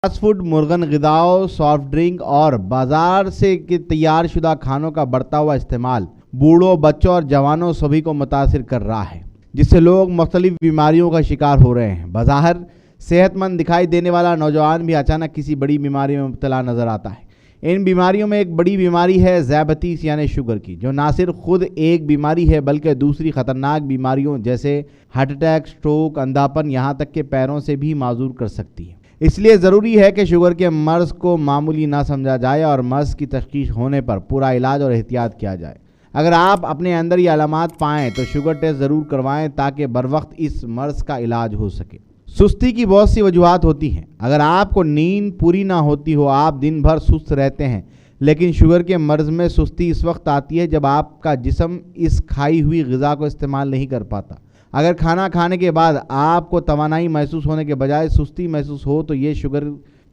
Fast food, मुर्गन ग़िज़ाओं, soft drink और बाजार से के तैयार शुदा खानों का बढ़ता हुआ इस्तेमाल बूढ़ों, बच्चों और जवानों सभी को मुतासिर कर रहा है, जिससे लोग मुख्तलिफ बीमारियों का शिकार हो रहे हैं। बज़ाहिर सेहतमंद दिखाई देने वाला नौजवान भी अचानक किसी बड़ी बीमारी में मुब्तला नज़र आता है। इन बीमारियों में एक बड़ी बीमारी है ज़ियाबतीस यानी शुगर की, जो ना सिर्फ खुद एक बीमारी है बल्कि दूसरी ख़तरनाक बीमारियों जैसे हार्ट अटैक, स्ट्रोक, अंधापन, यहाँ तक के पैरों से भी माजूर कर सकती है। इसलिए ज़रूरी है कि शुगर के मर्ज़ को मामूली ना समझा जाए और मर्ज़ की तशख़ीस होने पर पूरा इलाज और एहतियात किया जाए। अगर आप अपने अंदर ये अलामात पाएँ तो शुगर टेस्ट ज़रूर करवाएँ ताकि बरवक्त इस मर्ज़ का इलाज हो सके। सुस्ती की बहुत सी वजूहात होती हैं। अगर आपको नींद पूरी ना होती हो, आप दिन भर सुस्त रहते हैं, लेकिन शुगर के मर्ज़ में सुस्ती इस वक्त आती है जब आपका जिस्म इस खाई हुई ग़िज़ा को इस्तेमाल नहीं कर पाता। अगर खाना खाने के बाद आपको तवानाई महसूस होने के बजाय सुस्ती महसूस हो तो ये शुगर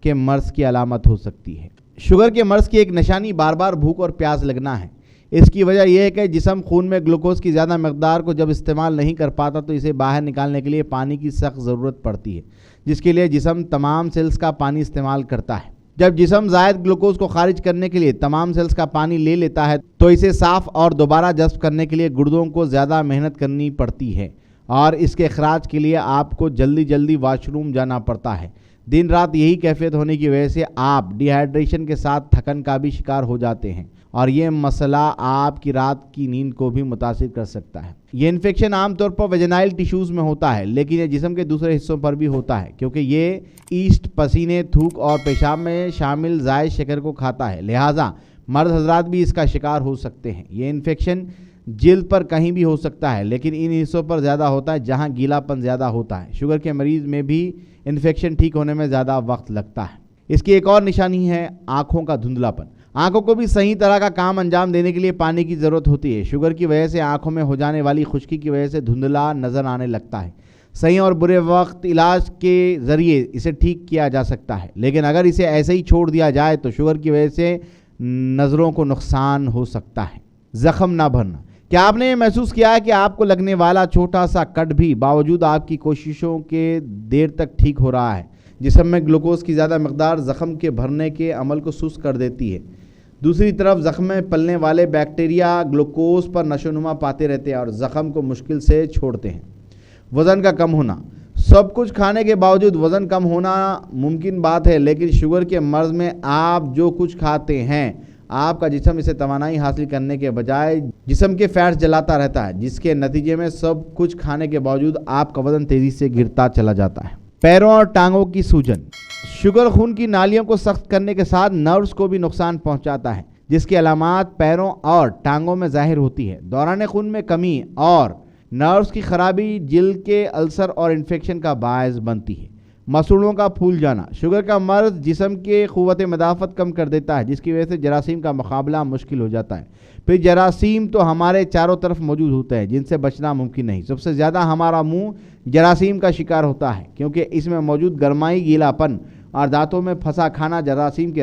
के मर्ज़ की अलामत हो सकती है। शुगर के मर्ज़ की एक निशानी बार बार भूख और प्यास लगना है। इसकी वजह यह है कि जिस्म खून में ग्लूकोज की ज़्यादा मकदार को जब इस्तेमाल नहीं कर पाता तो इसे बाहर निकालने के लिए पानी की सख्त ज़रूरत पड़ती है, जिसके लिए जिस्म तमाम सेल्स का पानी इस्तेमाल करता है। जब जिस्म ज़ायद ग्लूकोज को खारिज करने के लिए तमाम सेल्स का पानी ले लेता है तो इसे साफ़ और दोबारा जज़्ब करने के लिए गुर्दों को ज़्यादा मेहनत करनी पड़ती है और इसके अखराज के लिए आपको जल्दी जल्दी वाशरूम जाना पड़ता है। दिन रात यही कैफियत होने की वजह से आप डिहाइड्रेशन के साथ थकन का भी शिकार हो जाते हैं और ये मसला आपकी रात की नींद को भी मुतासिर कर सकता है। ये इन्फेक्शन आमतौर पर वेजाइनल टिश्यूज़ में होता है, लेकिन ये जिस्म के दूसरे हिस्सों पर भी होता है क्योंकि ये ईस्ट, पसीने, थूक और पेशाब में शामिल ज़ायद शक्कर को खाता है। लिहाजा मर्द हजरात भी इसका शिकार हो सकते हैं। ये इन्फेक्शन जिल्द पर कहीं भी हो सकता है, लेकिन इन हिस्सों पर ज़्यादा होता है जहां गीलापन ज़्यादा होता है। शुगर के मरीज़ में भी इन्फेक्शन ठीक होने में ज़्यादा वक्त लगता है। इसकी एक और निशानी है आँखों का धुंधलापन। आँखों को भी सही तरह का काम अंजाम देने के लिए पानी की ज़रूरत होती है। शुगर की वजह से आँखों में हो जाने वाली खुश्की की वजह से धुंधला नज़र आने लगता है। सही और बुरे वक्त इलाज के ज़रिए इसे ठीक किया जा सकता है, लेकिन अगर इसे ऐसे ही छोड़ दिया जाए तो शुगर की वजह से नज़रों को नुकसान हो सकता है। ज़ख्म ना भरना। क्या आपने ये महसूस किया है कि आपको लगने वाला छोटा सा कट भी बावजूद आपकी कोशिशों के देर तक ठीक हो रहा है? जिस्म में ग्लूकोज की ज़्यादा मकदार ज़ख्म के भरने के अमल को सुस्त कर देती है। दूसरी तरफ ज़ख्म में पलने वाले बैक्टीरिया ग्लूकोज पर नशोनुमा पाते रहते हैं और ज़ख्म को मुश्किल से छोड़ते हैं। वज़न का कम होना। सब कुछ खाने के बावजूद वज़न कम होना मुमकिन बात है, लेकिन शुगर के मर्ज़ में आप जो कुछ खाते हैं आपका जिस्म इसे तवानाई हासिल करने के बजाय जिस्म के फैट्स जलाता रहता है, जिसके नतीजे में सब कुछ खाने के बावजूद आपका वज़न तेज़ी से गिरता चला जाता है। पैरों और टांगों की सूजन। शुगर खून की नालियों को सख्त करने के साथ नर्व्स को भी नुकसान पहुंचाता है, जिसकी अलामात पैरों और टांगों में ज़ाहिर होती है। दौरान खून में कमी और नर्व्स की खराबी जिल्द के अल्सर और इन्फेक्शन का बायस बनती है। मसूड़ों का फूल जाना। शुगर का मर्ज़ जिस्म के क़ुव्वत मदाफ़त कम कर देता है, जिसकी वजह से जरासीम का मुकाबला मुश्किल हो जाता है। फिर जरासीम तो हमारे चारों तरफ मौजूद होते हैं, जिनसे बचना मुमकिन नहीं। सबसे ज़्यादा हमारा मुंह जरासीम का शिकार होता है क्योंकि इसमें मौजूद गर्माई, गीलापन और दांतों में फंसा खाना जरासीम के